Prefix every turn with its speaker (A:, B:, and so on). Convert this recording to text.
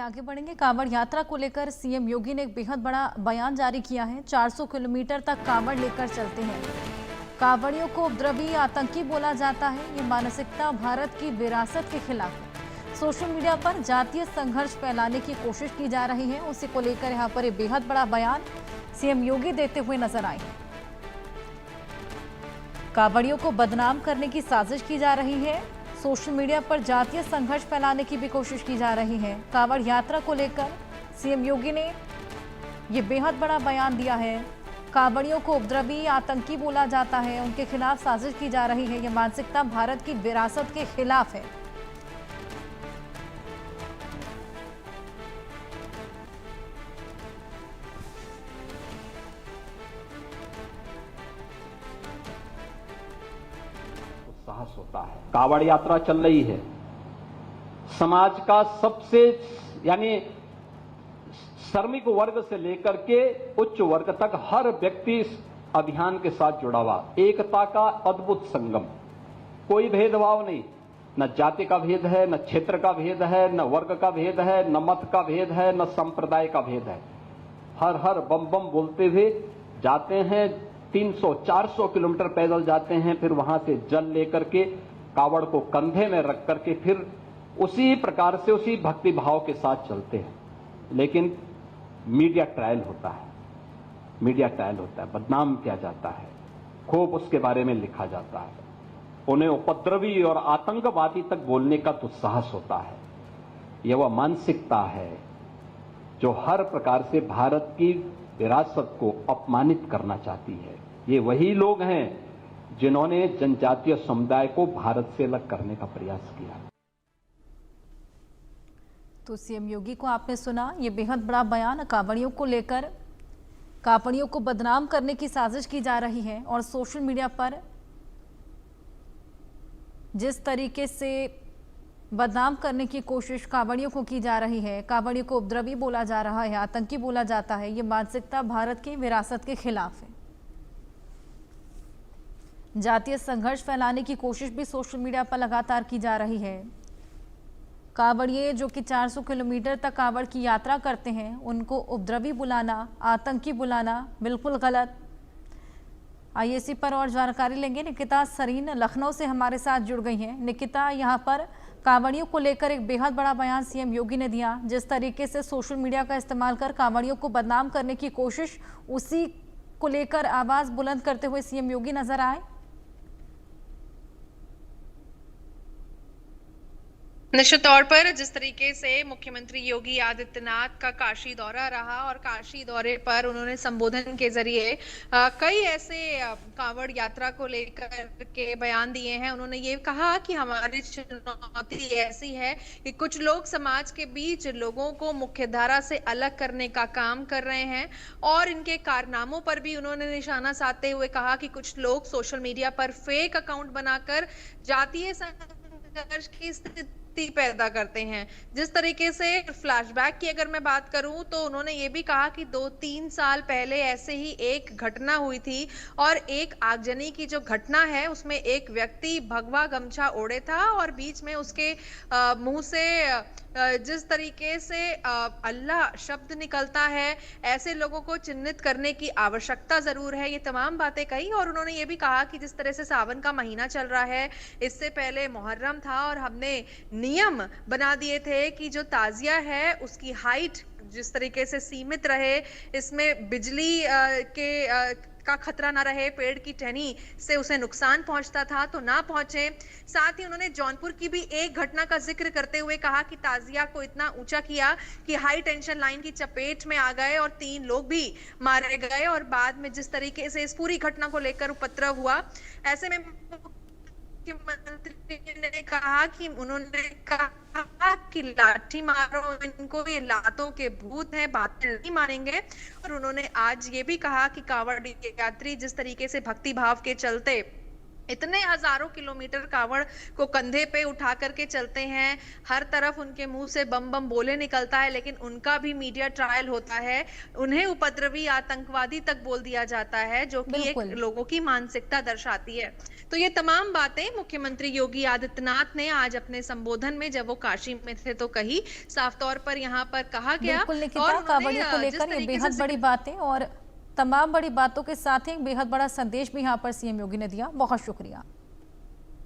A: आगे बढ़ेंगे। कांवड़ यात्रा को लेकर सीएम योगी ने एक बेहद बड़ा बयान जारी किया है। 400 किलोमीटर तक कांवड़ लेकर चलते हैं। कांवड़ियों को उपद्रवी आतंकी बोला जाता है। ये मानसिकता भारत की विरासत के खिलाफ है। सोशल मीडिया पर जातीय संघर्ष फैलाने की कोशिश की जा रही है। उसी को लेकर यहाँ पर एक बेहद बड़ा बयान सीएम योगी देते हुए नजर आए हैं। कांवड़ियों को बदनाम करने की साजिश की जा रही है। सोशल मीडिया पर जातीय संघर्ष फैलाने की भी कोशिश की जा रही है। कांवड़ यात्रा को लेकर सीएम योगी ने ये बेहद बड़ा बयान दिया है। कांवड़ियों को उपद्रवी आतंकी बोला जाता है, उनके खिलाफ साजिश की जा रही है। ये मानसिकता भारत की विरासत के खिलाफ है।
B: साहस होता है। कांवड़ यात्रा चल रही है। समाज का सबसे यानी श्रमिक वर्ग से लेकर के उच्च वर्ग तक हर व्यक्ति इस अभियान के साथ जुड़ा हुआ। एकता का अद्भुत संगम, कोई भेदभाव नहीं, न जाति का भेद है, न क्षेत्र का भेद है, न वर्ग का भेद है, न मत का भेद है, न संप्रदाय का भेद है। हर हर बम बम बोलते हुए जाते हैं। 300-400 किलोमीटर पैदल जाते हैं, फिर वहां से जल लेकर के कावड़ को कंधे में रख करके फिर उसी प्रकार से उसी भक्ति भाव के साथ चलते हैं। लेकिन मीडिया ट्रायल होता है, बदनाम किया जाता है, खूब उसके बारे में लिखा जाता है, उन्हें उपद्रवी और आतंकवादी तक बोलने का दुस्साहस होता है। यह वह मानसिकता है जो हर प्रकार से भारत की विरासत को अपमानित करना चाहती है। ये वही लोग हैं जिन्होंने जनजातीय समुदाय को भारत से अलग करने का प्रयास किया।
A: तो सीएम योगी को आपने सुना, ये बेहद बड़ा बयान कांवड़ियों को लेकर। कांवड़ियों को बदनाम करने की साजिश की जा रही है और सोशल मीडिया पर जिस तरीके से बदनाम करने की कोशिश कांवड़ियों को की जा रही है, कांवड़ियों को उपद्रवी बोला जा रहा है, आतंकी बोला जाता है, ये मानसिकता भारत की विरासत के खिलाफ है। जातीय संघर्ष फैलाने की कोशिश भी सोशल मीडिया पर लगातार की जा रही है। कांवड़िए जो कि 400 किलोमीटर तक कांवड़ की यात्रा करते हैं, उनको उपद्रवी बुलाना, आतंकी बुलाना बिल्कुल गलत। आइए इसी पर और जानकारी लेंगे। निकिता सरीन लखनऊ से हमारे साथ जुड़ गई हैं। निकिता, यहाँ पर कांवड़ियों को लेकर एक बेहद बड़ा बयान सीएम योगी ने दिया। जिस तरीके से सोशल मीडिया का इस्तेमाल कर कांवड़ियों को बदनाम करने की कोशिश, उसी को लेकर आवाज बुलंद करते हुए सीएम योगी नजर आए।
C: निश्चित तौर पर जिस तरीके से मुख्यमंत्री योगी आदित्यनाथ का काशी दौरा रहा और काशी दौरे पर उन्होंने संबोधन के जरिए कई ऐसे कांवड़ यात्रा को लेकर के बयान दिए हैं। उन्होंने ये कहा कि हमारी चुनौती ऐसी है कि कुछ लोग समाज के बीच लोगों को मुख्यधारा से अलग करने का काम कर रहे हैं और इनके कारनामों पर भी उन्होंने निशाना साधते हुए कहा कि कुछ लोग सोशल मीडिया पर फेक अकाउंट बनाकर जातीय संघर्ष की स्थिति पैदा करते हैं। जिस तरीके से फ्लैशबैक की अगर मैं बात करूं तो उन्होंने ये भी कहा कि 2-3 साल पहले ऐसे ही एक घटना हुई थी और एक आगजनी की जो घटना है उसमें एक व्यक्ति भगवा गमछा ओढ़े था और बीच में उसके मुंह से जिस तरीके से अल्लाह शब्द निकलता है, ऐसे लोगों को चिन्हित करने की आवश्यकता जरूर है। ये तमाम बातें कही और उन्होंने ये भी कहा कि जिस तरह से सावन का महीना चल रहा है, इससे पहले मुहर्रम था और हमने नियम बना दिए थे कि जो ताजिया है उसकी हाइट जिस तरीके से सीमित रहे, इसमें बिजली का खतरा ना रहे, पेड़ की टहनी से उसे नुकसान पहुंचता था तो ना पहुंचे। साथ ही उन्होंने जौनपुर की भी एक घटना का जिक्र करते हुए कहा कि ताजिया को इतना ऊंचा किया कि हाई टेंशन लाइन की चपेट में आ गए और 3 लोग भी मारे गए और बाद में जिस तरीके से इस पूरी घटना को लेकर उपद्रव हुआ, ऐसे में मुख्यमंत्री ने कहा कि उन्होंने कहा कि लाठी मारो इनको, ये लातों के भूत हैं, बातें नहीं मानेंगे। और उन्होंने आज ये भी कहा कि कांवड़ यात्री जिस तरीके से भक्ति भाव के चलते इतने हजारों किलोमीटर कावड़ को कंधे पे उठा करके चलते हैं, हर तरफ उनके मुंह से बम बम बोले निकलता है, लेकिन उनका भी मीडिया ट्रायल होता है, उन्हें उपद्रवी आतंकवादी तक बोल दिया जाता है, जो कि एक
A: बिल्कुल।
C: लोगों की मानसिकता दर्शाती है। तो ये तमाम बातें मुख्यमंत्री योगी आदित्यनाथ ने आज अपने संबोधन में, जब वो काशी में थे, तो कही। साफ तौर पर यहाँ पर कहा गया
A: बिल्कुल
C: और
A: निकिता,
C: उन्होंने
A: कांवड़ियों को
C: जिस
A: लेकर ये
C: तरीके
A: बेहद
C: से
A: बड़ी बातें और तमाम बड़ी बातों के साथ ही एक बेहद बड़ा संदेश भी यहाँ पर सीएम योगी ने दिया। बहुत शुक्रिया।